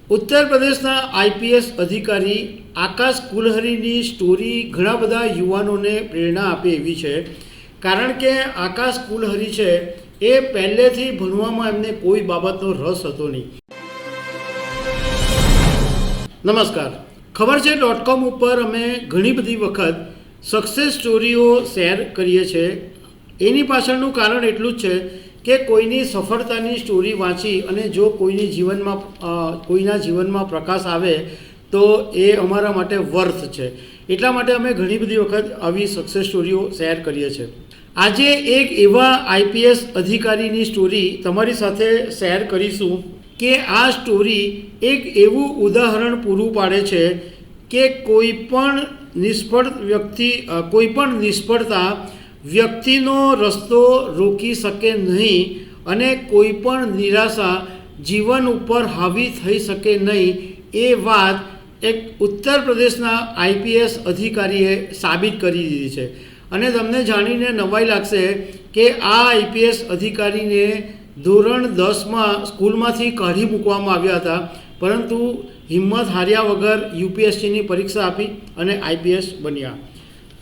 ઉત્તર પ્રદેશના આઈપીએસ અધિકારી આકાશ કુલહરીની સ્ટોરી ઘણા બધા યુવાનોને પ્રેરણા આપે એવી છે. કારણ કે આકાશ કુલહરી છે એ પહેલેથી ભણવામાં એમને કોઈ બાબતનો રસ હતો નહીં. નમસ્કાર, ખબર છે .com ઉપર અમે ઘણી બધી વખત સક્સેસ સ્ટોરીઓ શેર કરીએ છીએ. એની પાછળનું કારણ એટલું જ છે કે કોઈની સફળતાની સ્ટોરી વાંચી અને જો કોઈના જીવનમાં પ્રકાશ આવે તો એ અમારા માટે વર્થ છે. એટલા માટે અમે ઘણી બધી વખત આવી સક્સેસ સ્ટોરીઓ શેર કરીએ છીએ. આજે એક એવા આઈપીએસ અધિકારીની સ્ટોરી તમારી સાથે શેર કરીશું કે આ સ્ટોરી એક એવું ઉદાહરણ પૂરું પાડે છે કે કોઈ પણ નિષ્ફળતા વ્યક્તિનો રસ્તો રોકી શકે નહીં અને કોઈ પણ નિરાશા જીવન ઉપર હાવી થઈ શકે નહીં. એ વાત એક ઉત્તર પ્રદેશના આઈપીએસ અધિકારીએ સાબિત કરી દીધી છે. અને તમને જાણીને નવાઈ લાગશે કે આ આઈપીએસ અધિકારીને ધોરણ 10માં સ્કૂલમાંથી કાઢી મૂકવામાં આવ્યા હતા, પરંતુ હિંમત હાર્યા વગર યુપીએસસીની પરીક્ષા આપી અને આઈપીએસ બન્યા.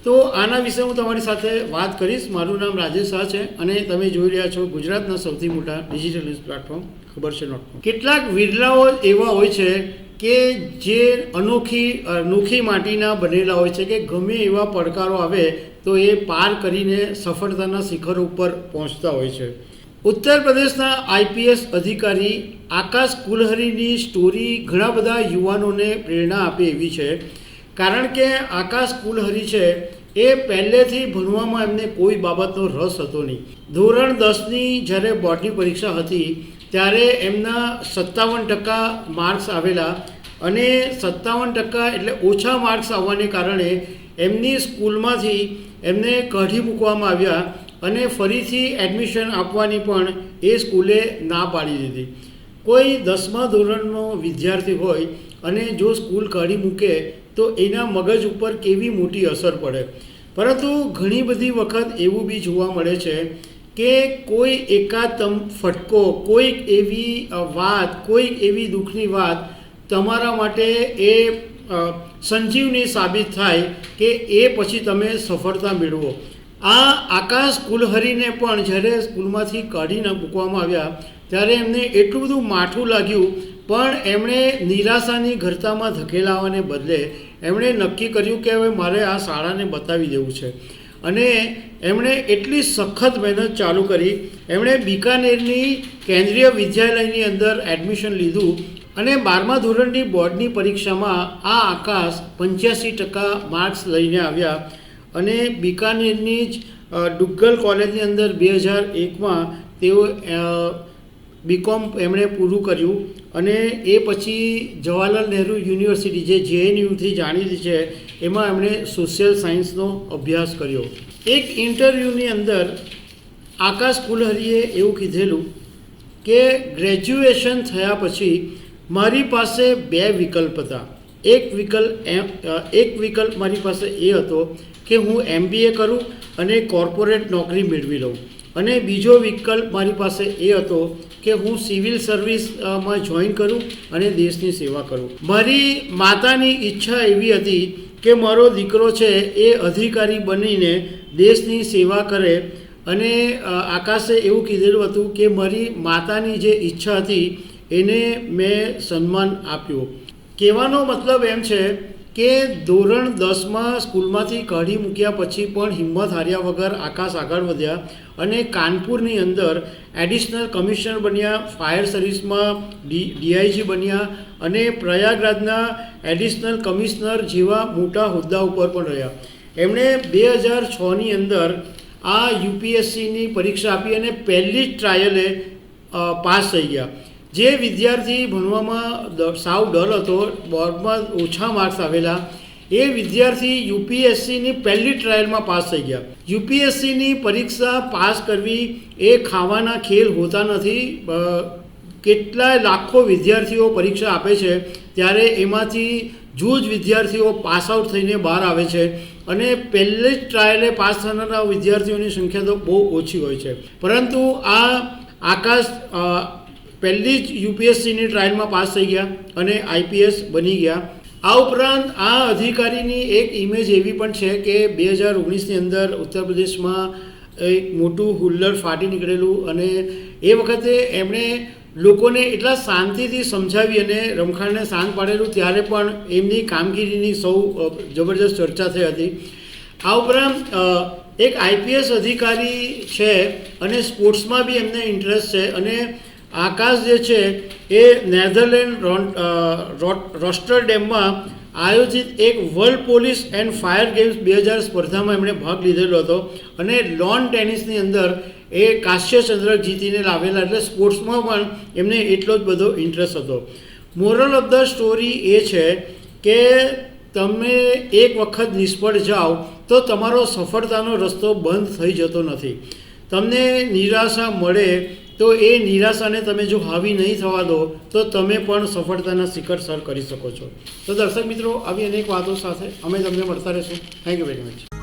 તો આના વિશે હું તમારી સાથે વાત કરીશ. મારું નામ રાજેશ શાહ છે અને તમે જોઈ રહ્યા છો ગુજરાતના સૌથી મોટા ડિજિટલ ન્યૂઝ પ્લેટફોર્મ ખબર છે .com. કેટલાક વિરલાઓ એવા હોય છે કે જે અનોખી માટીના બનેલા હોય છે કે ગમે એવા પડકારો આવે તો એ પાર કરીને સફળતાના શિખરો ઉપર પહોંચતા હોય છે. ઉત્તર પ્રદેશના આઈપીએસ અધિકારી આકાશ કુલહરીની સ્ટોરી ઘણા બધા યુવાનોને પ્રેરણા આપે એવી છે. કારણ કે આકાશ કુલહરી છે એ પહેલેથી ભણવામાં એમને કોઈ બાબતનો રસ હતો નહીં. ધોરણ 10ની જ્યારે બોર્ડની પરીક્ષા હતી ત્યારે એમના 57% માર્ક્સ આવેલા અને 57% એટલે ઓછા માર્ક્સ આવવાને કારણે એમની સ્કૂલમાંથી એમને કાઢી મૂકવામાં આવ્યા અને ફરીથી એડમિશન આપવાની પણ એ સ્કૂલે ના પાડી દીધી. કોઈ 10મા ધોરણનો વિદ્યાર્થી હોય અને જો સ્કૂલ કાઢી મૂકે તો એના મગજ ઉપર કેવી મોટી અસર પડે. પરંતુ ઘણી બધી વખત એવું બી જોવા મળે છે કે કોઈ એકાદ ફટકો, કોઈક એવી વાત, કોઈક એવી દુઃખની વાત તમારા માટે એ સંજીવની સાબિત થાય કે એ પછી તમે સફળતા મેળવો. આ આકાશ કુલહરીને પણ જ્યારે સ્કૂલમાંથી કાઢી મૂકવામાં આવ્યા ત્યારે એમને એટલું બધું માઠું લાગ્યું, પણ એમણે નિરાશાની ગર્તામાં ધકેલાવાને બદલે એમણે નક્કી કર્યું કે હવે મારે આ શાળાને બતાવી દેવું છે. અને એમણે એટલી સખત મહેનત ચાલુ કરી. એમણે બિકાનેરની કેન્દ્રીય વિદ્યાલયની અંદર એડમિશન લીધું અને 12મા ધોરણની બોર્ડની પરીક્ષામાં આ આકાશ 85% માર્ક્સ લઈને આવ્યા અને બિકાનેરની જ ડુગ્ગલ કોલેજની અંદર 2001માં તેઓ બીકોમ એમણે પૂરું કર્યું અને એ પછી જવાહરલાલ નહેરુ યુનિવર્સિટી જે JNUથી જાણીતી છે એમાં એમણે સોશિયલ સાયન્સનો અભ્યાસ કર્યો. એક ઇન્ટરવ્યૂની અંદર આકાશ કુલહરીએ એવું કીધેલું કે ગ્રેજ્યુએશન થયા પછી મારી પાસે 2 વિકલ્પ હતા. એક વિકલ્પ મારી પાસે એ હતો કે હું MBA કરું અને કોર્પોરેટ નોકરી મેળવી લઉં, અને બીજો વિકલ્પ મારી પાસે એ હતો કે હું સિવિલ સર્વિસમાં જોઈન કરું અને દેશની સેવા કરું. મારી માતાની ઈચ્છા એવી હતી કે મારો દીકરો છે એ અધિકારી બનીને દેશની સેવા કરે, અને આકાશે એવું કીધેલું હતું કે મારી માતાની જે ઈચ્છા હતી એને મેં સન્માન આપ્યું. કહેવાનો મતલબ એમ છે કે ધોરણ 10માં સ્કૂલમાંથી કાઢી મૂક્યા પછી પણ હિંમત હાર્યા વગર આકાશ આગળ વધ્યા અને કાનપુરની અંદર એડિશનલ કમિશનર બન્યા, ફાયર સર્વિસમાં DIG બન્યા અને પ્રયાગરાજના એડિશનલ કમિશનર જેવા મોટા હોદ્દા ઉપર પણ રહ્યા. એમણે 2006ની અંદર આ યુપીએસસીની પરીક્ષા આપી અને પહેલી જ ટ્રાયલે પાસ થઈ ગયા. જે વિદ્યાર્થી ભણવામાં સાવ ડર હતો, બોર્ડમાં ઓછા માર્ક્સ આવેલા, એ વિદ્યાર્થી યુપીએસસીની પહેલી ટ્રાયલમાં પાસ થઈ ગયા. યુપીએસસીની પરીક્ષા પાસ કરવી એ ખાવાના ખેલ હોતા નથી. કેટલાય લાખો વિદ્યાર્થીઓ પરીક્ષા આપે છે ત્યારે એમાંથી જૂજ વિદ્યાર્થીઓ પાસ આઉટ થઈને બહાર આવે છે અને પહેલી જ ટ્રાયલે પાસ થનારા વિદ્યાર્થીઓની સંખ્યા તો બહુ ઓછી હોય છે. પરંતુ આ આકાશ પહેલી જ યુપીએસસીની ટ્રાયલમાં પાસ થઈ ગયા અને આઈપીએસ બની ગયા. આ ઉપરાંત આ અધિકારીની એક ઇમેજ એવી પણ છે કે 2019ની અંદર ઉત્તર પ્રદેશમાં એક મોટું હુલ્લડ ફાટી નીકળેલું અને એ વખતે એમણે લોકોને એટલા શાંતિથી સમજાવી અને રમખાણને શાંત પાડેલું, ત્યારે પણ એમની કામગીરીની સૌ જબરજસ્ત ચર્ચા થઈ હતી. આ ઉપરાંત એક આઈપીએસ અધિકારી છે અને સ્પોર્ટ્સમાં બી એમને ઇન્ટરેસ્ટ છે અને આકાશ જે છે એ નેધરલેન્ડ રોસ્ટરડેમમાં આયોજિત એક world police and fire games 2000 સ્પર્ધામાં એમણે ભાગ લીધેલો હતો અને લોન ટેનિસની અંદર એ કાંસ્ય ચંદ્રક જીતીને લાવેલા, એટલે સ્પોર્ટ્સમાં પણ એમને એટલો જ બધો ઇન્ટરેસ્ટ હતો. મોરલ ઓફ ધ સ્ટોરી એ છે કે તમે એક વખત નિષ્ફળ જાઓ તો તમારો સફળતાનો રસ્તો બંધ થઈ જતો નથી. તમને નિરાશા મળે તો એ નિરાશાને તમે જો હાવી નહીં થવા દો તો તમે પણ સફળતાના શિખર સર કરી શકો છો. તો દર્શક મિત્રો, આવી અનેક વાતો સાથે અમે તમને મળતા રહીશું. Thank you very much.